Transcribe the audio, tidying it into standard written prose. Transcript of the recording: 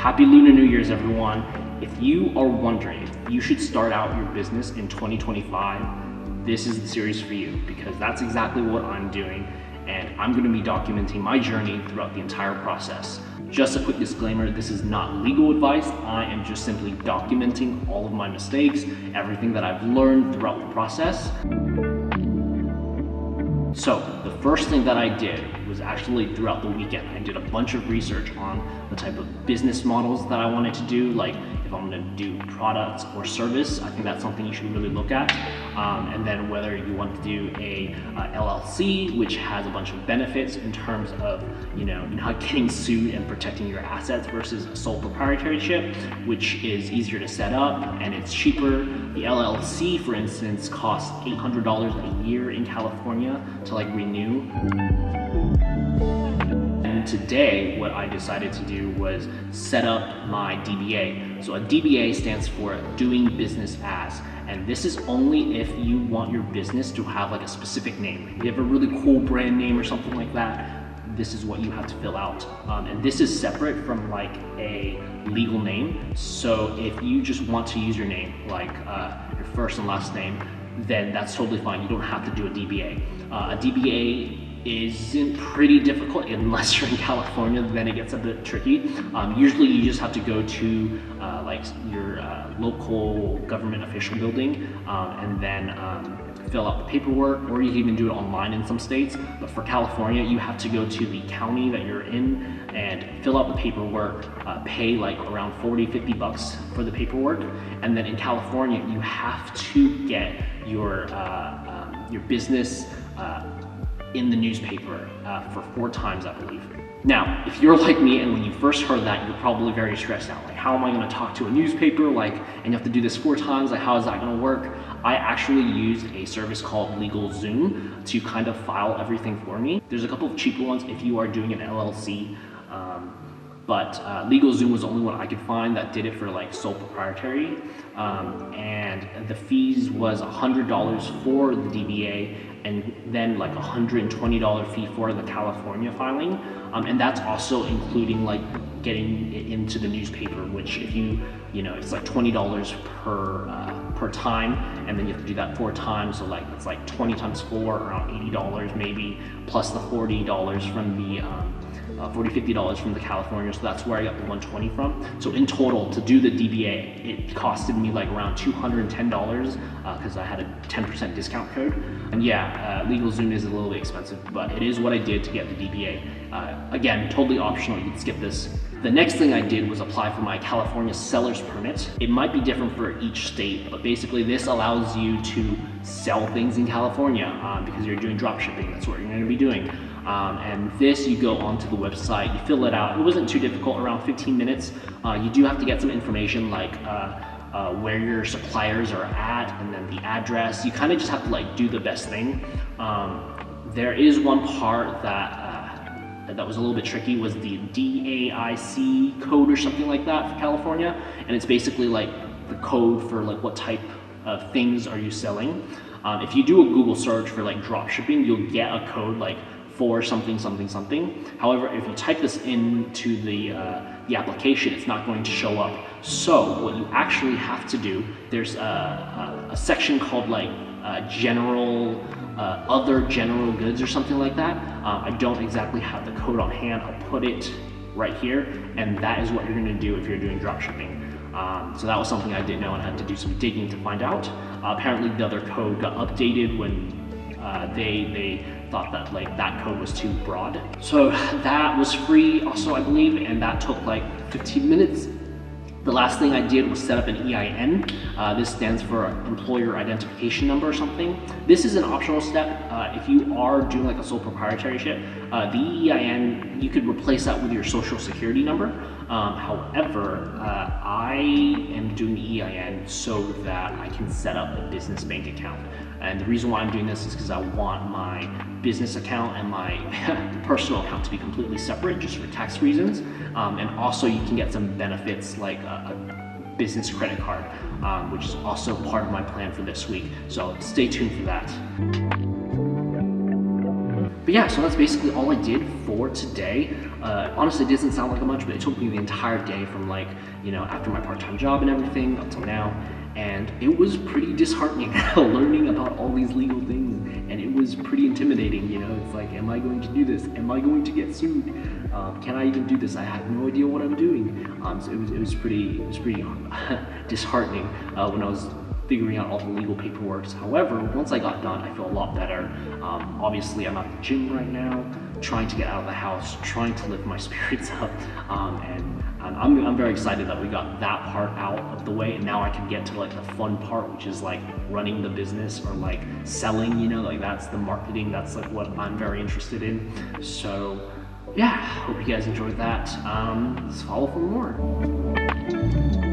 Happy Lunar New Year's, everyone. If you are wondering if you should start out your business in 2025, this is the series for you, because that's exactly what I'm doing, and I'm going to be documenting my journey throughout the entire process. Just a quick disclaimer, this is not legal advice. I am just simply documenting all of my mistakes, everything that I've learned throughout the process. So the first thing that I did was actually throughout the weekend, I did a bunch of research on the type of business models that I wanted to do, like if I'm going to do products or service. I think that's something you should really look at. And then whether you want to do a LLC, which has a bunch of benefits in terms of not getting sued and protecting your assets, versus a sole proprietorship, which is easier to set up and it's cheaper. The LLC, for instance, costs $800 a year in California to renew. And today, what I decided to do was set up my DBA. So a DBA stands for doing business as, and this is only if you want your business to have a specific name. If you have a really cool brand name or something like that, this is what you have to fill out. And this is separate from a legal name. So if you just want to use your name, your first and last name, then that's totally fine. You don't have to do a DBA. A DBA isn't pretty difficult unless you're in California, then it gets a bit tricky. Usually you just have to go to your local government official building and then fill out the paperwork, or you can even do it online in some states. But for California, you have to go to the county that you're in and fill out the paperwork, pay around $40–50 for the paperwork. And then in California, you have to get your business in the newspaper for 4 times, I believe. Now, if you're like me and when you first heard that, you're probably very stressed out. How am I going to talk to a newspaper? And you have to do this 4 times. How is that going to work? I actually used a service called LegalZoom to kind of file everything for me. There's a couple of cheaper ones if you are doing an LLC, but LegalZoom was the only one I could find that did it for sole proprietary, and the fees was $100 for the DBA, and then $120 fee for the California filing, and that's also including getting it into the newspaper, which if it's $20 per time, and then you have to do that 4 times, so it's 20 times 4, around $80 maybe, plus the $40 from the $40–50 from the California, so that's where I got the $120 from. So in total, to do the DBA, it costed me around $210 because I had a 10% discount code. And yeah, LegalZoom is a little bit expensive, but it is what I did to get the DBA. Again, totally optional, you can skip this. The next thing I did was apply for my California seller's permit. It might be different for each state, but basically this allows you to sell things in California because you're doing drop shipping. That's what you're going to be doing. And this, you go onto the website, you fill it out. It wasn't too difficult, around 15 minutes. You do have to get some information where your suppliers are at, and then the address. You kind of just have to do the best thing. There is one part that was a little bit tricky, was the DAIC code or something like that for California, and it's basically the code for what type of things are you selling. If you do a Google search for drop shipping, you'll get a code for something something something. However, if you type this into the application, it's not going to show up. So what you actually have to do, there's a section called general other general goods or something like that. I don't exactly have the code on hand. I'll put it right here, and that is what you're going to do if you're doing drop shipping. So that was something I didn't know and had to do some digging to find out. Apparently the other code got updated when they thought that that code was too broad. So that was free also, I believe, and that took 15 minutes. The last thing I did was set up an EIN. This stands for Employer Identification Number or something. This is an optional step. If you are doing a sole proprietorship, the EIN, you could replace that with your social security number. However, I am doing the EIN so that I can set up a business bank account. And the reason why I'm doing this is because I want my business account and my personal account to be completely separate, just for tax reasons. And also you can get some benefits like a business credit card, which is also part of my plan for this week. So stay tuned for that. But yeah, so that's basically all I did for today. Honestly, it doesn't sound like much, but it took me the entire day from like, after my part-time job and everything until now. And it was pretty disheartening learning about all these legal things. And it was pretty intimidating, it's like, am I going to do this? Am I going to get sued? Can I even do this? I have no idea what I'm doing. So it was pretty disheartening when I was figuring out all the legal paperwork. However, once I got done, I feel a lot better. Obviously, I'm at the gym right now, trying to get out of the house, trying to lift my spirits up, and I'm very excited that we got that part out of the way, and now I can get to like the fun part, which is like running the business or like selling, like that's the marketing, that's like what I'm very interested in. So yeah, hope you guys enjoyed that. Let's follow for more.